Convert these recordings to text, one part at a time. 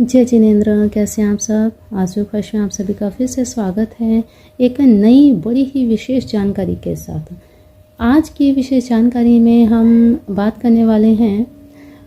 जय जिनेंद्र, कैसे हैं आप सब। आजू खुश में आप सभी का फिर से स्वागत है एक नई बड़ी ही विशेष जानकारी के साथ। आज की विशेष जानकारी में हम बात करने वाले हैं,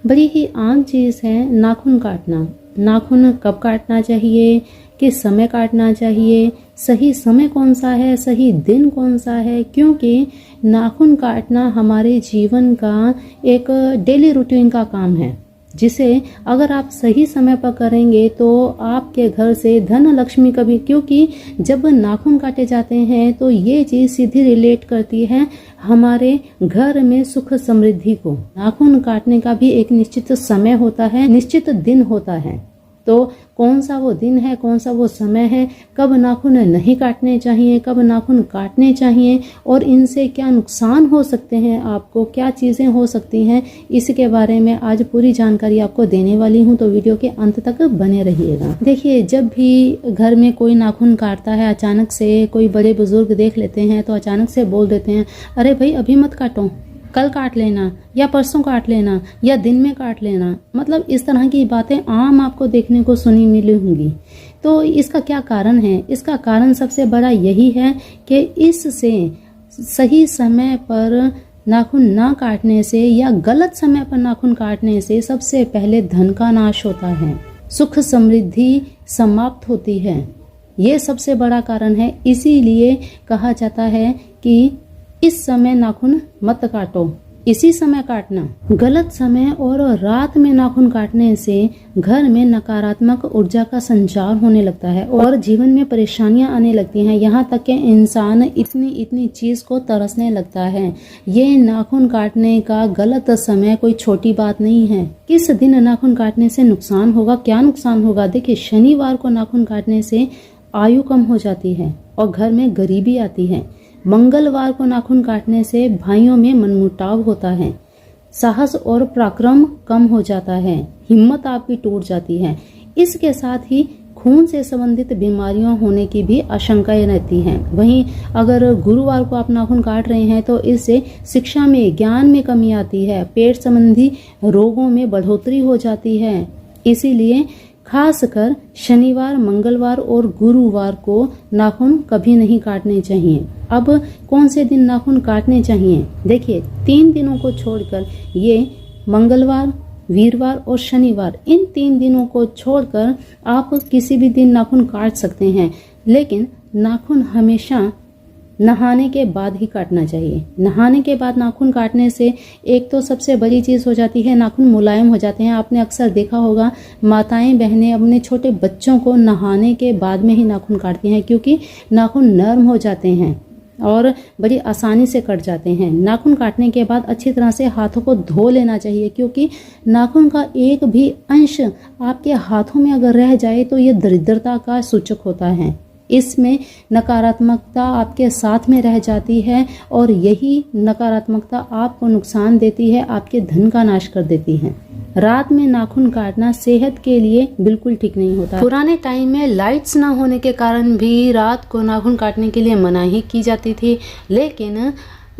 बड़ी ही आम चीज़ है नाखून काटना। नाखून कब काटना चाहिए, किस समय काटना चाहिए, सही समय कौन सा है, सही दिन कौन सा है, क्योंकि नाखून काटना हमारे जीवन का एक डेली रूटीन का काम है, जिसे अगर आप सही समय पर करेंगे तो आपके घर से धन लक्ष्मी कभी, क्योंकि जब नाखून काटे जाते हैं तो ये चीज़ सीधी रिलेट करती है हमारे घर में सुख समृद्धि को। नाखून काटने का भी एक निश्चित समय होता है, निश्चित दिन होता है। तो कौन सा वो दिन है, कौन सा वो समय है, कब नाखून नहीं काटने चाहिए, कब नाखून काटने चाहिए और इनसे क्या नुकसान हो सकते हैं, आपको क्या चीज़ें हो सकती हैं, इसके बारे में आज पूरी जानकारी आपको देने वाली हूं। तो वीडियो के अंत तक बने रहिएगा। देखिए, जब भी घर में कोई नाखून काटता है, अचानक से कोई बड़े बुजुर्ग देख लेते हैं तो अचानक से बोल देते हैं, अरे भाई अभी मत काटो, कल काट लेना या परसों काट लेना या दिन में काट लेना। मतलब इस तरह की बातें आम आपको देखने को सुनी मिली होंगी। तो इसका क्या कारण है? इसका कारण सबसे बड़ा यही है कि इससे सही समय पर नाखून ना काटने से या गलत समय पर नाखून काटने से सबसे पहले धन का नाश होता है, सुख समृद्धि समाप्त होती है। ये सबसे बड़ा कारण है। इसीलिए कहा जाता है कि इस समय नाखून मत काटो, इसी समय काटना। गलत समय और रात में नाखून काटने से घर में नकारात्मक ऊर्जा का संचार होने लगता है और जीवन में परेशानियां आने लगती हैं। यहाँ तक कि इंसान इतनी चीज को तरसने लगता है। ये नाखून काटने का गलत समय कोई छोटी बात नहीं है। किस दिन नाखून काटने से नुकसान होगा, क्या नुकसान होगा? देखिए, शनिवार को नाखून काटने से आयु कम हो जाती है और घर में गरीबी आती है। मंगलवार को नाखून काटने से भाइयों में मनमुटाव होता है, साहस और पराक्रम कम हो जाता है, हिम्मत आपकी टूट जाती है। इसके साथ ही खून से संबंधित बीमारियों होने की भी आशंकाएं रहती हैं। वहीं अगर गुरुवार को आप नाखून काट रहे हैं तो इससे शिक्षा में, ज्ञान में कमी आती है, पेट संबंधी रोगों में बढ़ोतरी हो जाती है। इसीलिए खासकर शनिवार, मंगलवार और गुरुवार को नाखून कभी नहीं काटने चाहिए। अब कौन से दिन नाखून काटने चाहिए? देखिए, 3 दिनों को छोड़कर, ये मंगलवार, वीरवार और शनिवार, इन 3 दिनों को छोड़कर आप किसी भी दिन नाखून काट सकते हैं। लेकिन नाखून हमेशा नहाने के बाद ही काटना चाहिए। नहाने के बाद नाखून काटने से एक तो सबसे बड़ी चीज़ हो जाती है, नाखून मुलायम हो जाते हैं। आपने अक्सर देखा होगा, माताएं बहनें अपने छोटे बच्चों को नहाने के बाद में ही नाखून काटती हैं, क्योंकि नाखून नर्म हो जाते हैं और बड़ी आसानी से कट जाते हैं। नाखून काटने के बाद अच्छी तरह से हाथों को धो लेना चाहिए, क्योंकि नाखून का एक भी अंश आपके हाथों में अगर रह जाए तो ये दरिद्रता का सूचक होता है। इसमें नकारात्मकता आपके साथ में रह जाती है और यही नकारात्मकता आपको नुकसान देती है, आपके धन का नाश कर देती है। रात में नाखून काटना सेहत के लिए बिल्कुल ठीक नहीं होता। पुराने टाइम में लाइट्स ना होने के कारण भी रात को नाखून काटने के लिए मनाही की जाती थी। लेकिन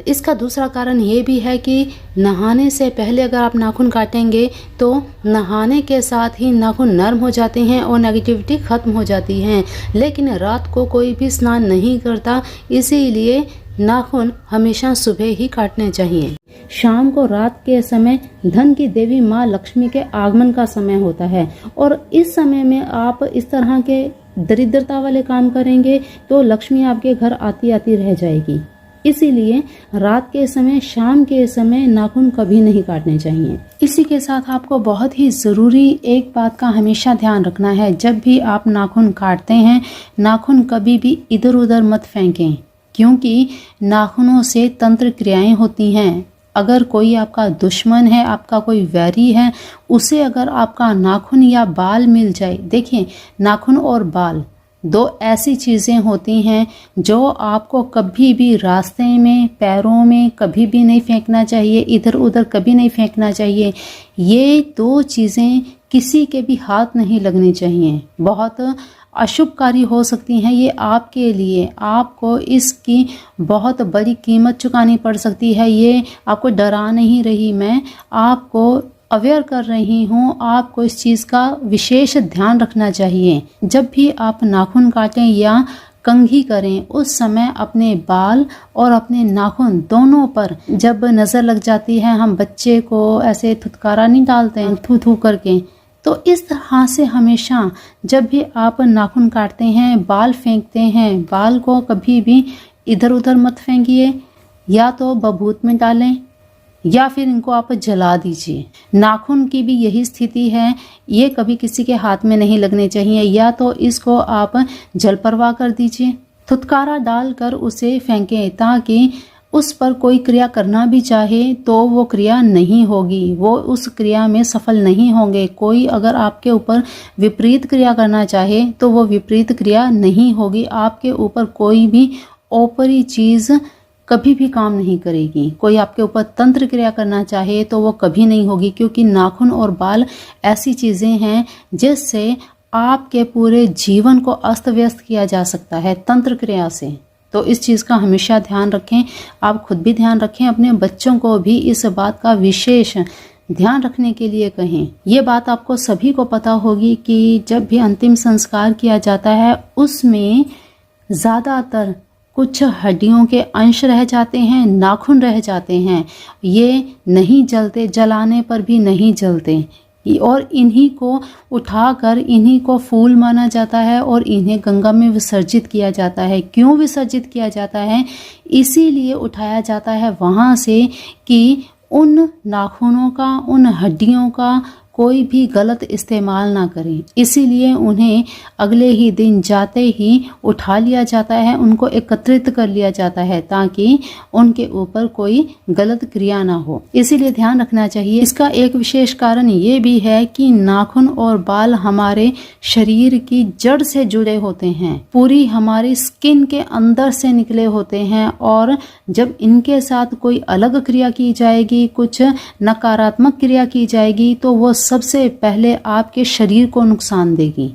इसका दूसरा कारण ये भी है कि नहाने से पहले अगर आप नाखून काटेंगे तो नहाने के साथ ही नाखून नर्म हो जाते हैं और नेगेटिविटी ख़त्म हो जाती है। लेकिन रात को कोई भी स्नान नहीं करता, इसीलिए नाखून हमेशा सुबह ही काटने चाहिए। शाम को, रात के समय धन की देवी माँ लक्ष्मी के आगमन का समय होता है और इस समय में आप इस तरह के दरिद्रता वाले काम करेंगे तो लक्ष्मी आपके घर आती आती रह जाएगी। इसीलिए रात के समय, शाम के समय नाखून कभी नहीं काटने चाहिए। इसी के साथ आपको बहुत ही ज़रूरी एक बात का हमेशा ध्यान रखना है, जब भी आप नाखून काटते हैं, नाखून कभी भी इधर उधर मत फेंकें, क्योंकि नाखूनों से तंत्र क्रियाएं होती हैं। अगर कोई आपका दुश्मन है, आपका कोई वैरी है, उसे अगर आपका नाखून या बाल मिल जाए, देखिए, नाखून और बाल 2 ऐसी चीज़ें होती हैं जो आपको कभी भी रास्ते में, पैरों में कभी भी नहीं फेंकना चाहिए, इधर उधर कभी नहीं फेंकना चाहिए। ये 2 चीज़ें किसी के भी हाथ नहीं लगनी चाहिए। बहुत अशुभकारी हो सकती हैं ये आपके लिए। आपको इसकी बहुत बड़ी कीमत चुकानी पड़ सकती है। ये आपको डरा नहीं रही मैं, आपको अवेयर कर रही हूँ, आपको इस चीज़ का विशेष ध्यान रखना चाहिए। जब भी आप नाखून काटें या कंघी करें, उस समय अपने बाल और अपने नाखून दोनों पर जब नज़र लग जाती है, हम बच्चे को ऐसे थुतकारा नहीं डालते हैं थू थू करके, तो इस तरह से हमेशा जब भी आप नाखून काटते हैं, बाल फेंकते हैं, बाल को कभी भी इधर उधर मत फेंकिए, या तो बबूत में डालें या फिर इनको आप जला दीजिए। नाखून की भी यही स्थिति है, ये कभी किसी के हाथ में नहीं लगने चाहिए, या तो इसको आप जल परवाह कर दीजिए, थुतकारा डालकर उसे फेंकें, ताकि उस पर कोई क्रिया करना भी चाहे तो वो क्रिया नहीं होगी, वो उस क्रिया में सफल नहीं होंगे। कोई अगर आपके ऊपर विपरीत क्रिया करना चाहे तो वो विपरीत क्रिया नहीं होगी। आपके ऊपर कोई भी ऊपरी चीज़ कभी भी काम नहीं करेगी। कोई आपके ऊपर तंत्र क्रिया करना चाहे तो वो कभी नहीं होगी, क्योंकि नाखून और बाल ऐसी चीज़ें हैं जिससे आपके पूरे जीवन को अस्त व्यस्त किया जा सकता है तंत्र क्रिया से। तो इस चीज़ का हमेशा ध्यान रखें, आप खुद भी ध्यान रखें, अपने बच्चों को भी इस बात का विशेष ध्यान रखने के लिए कहें। ये बात आपको सभी को पता होगी कि जब भी अंतिम संस्कार किया जाता है उसमें ज़्यादातर कुछ हड्डियों के अंश रह जाते हैं, नाखून रह जाते हैं, ये नहीं जलते, जलाने पर भी नहीं जलते, और इन्हीं को उठाकर इन्हीं को फूल माना जाता है और इन्हें गंगा में विसर्जित किया जाता है। क्यों विसर्जित किया जाता है? इसीलिए उठाया जाता है वहाँ से कि उन नाखूनों का, उन हड्डियों का कोई भी गलत इस्तेमाल ना करें। इसीलिए उन्हें अगले ही दिन जाते ही उठा लिया जाता है, उनको एकत्रित कर लिया जाता है ताकि उनके ऊपर कोई गलत क्रिया ना हो। इसीलिए ध्यान रखना चाहिए। इसका एक विशेष कारण ये भी है कि नाखून और बाल हमारे शरीर की जड़ से जुड़े होते हैं, पूरी हमारी स्किन के अंदर से निकले होते हैं, और जब इनके साथ कोई अलग क्रिया की जाएगी, कुछ नकारात्मक क्रिया की जाएगी, तो वो सबसे पहले आपके शरीर को नुकसान देगी।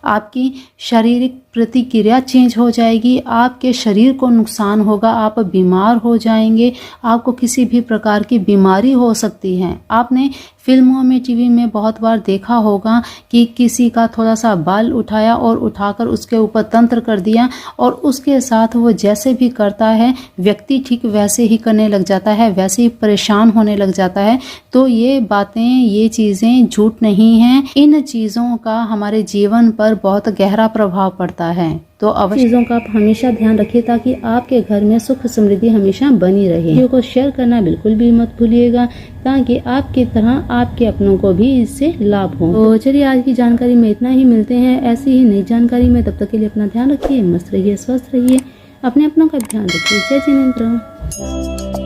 आपकी शारीरिक प्रतिक्रिया चेंज हो जाएगी, आपके शरीर को नुकसान होगा, आप बीमार हो जाएंगे, आपको किसी भी प्रकार की बीमारी हो सकती है। आपने फिल्मों में, टीवी में बहुत बार देखा होगा कि किसी का थोड़ा सा बाल उठाया और उठाकर उसके ऊपर तंत्र कर दिया, और उसके साथ वो जैसे भी करता है व्यक्ति ठीक वैसे ही करने लग जाता है, वैसे ही परेशान होने लग जाता है। तो ये बातें, ये चीज़ें झूठ नहीं हैं। इन चीज़ों का हमारे जीवन पर बहुत गहरा प्रभाव पड़ता है। तो अवश्य चीज़ों का आप हमेशा ध्यान रखिए ताकि आपके घर में सुख समृद्धि हमेशा बनी रहे। वीडियो को शेयर करना बिल्कुल भी मत भूलिएगा, ताकि आपकी तरह आपके अपनों को भी इससे लाभ हो। तो चलिए आज की जानकारी में इतना ही, मिलते हैं ऐसी ही नई जानकारी में। तब तक के लिए अपना ध्यान रखिए, मस्त रहिए, स्वस्थ रहिए, अपने अपनों का ध्यान रखिए। जय जिनेंद्र।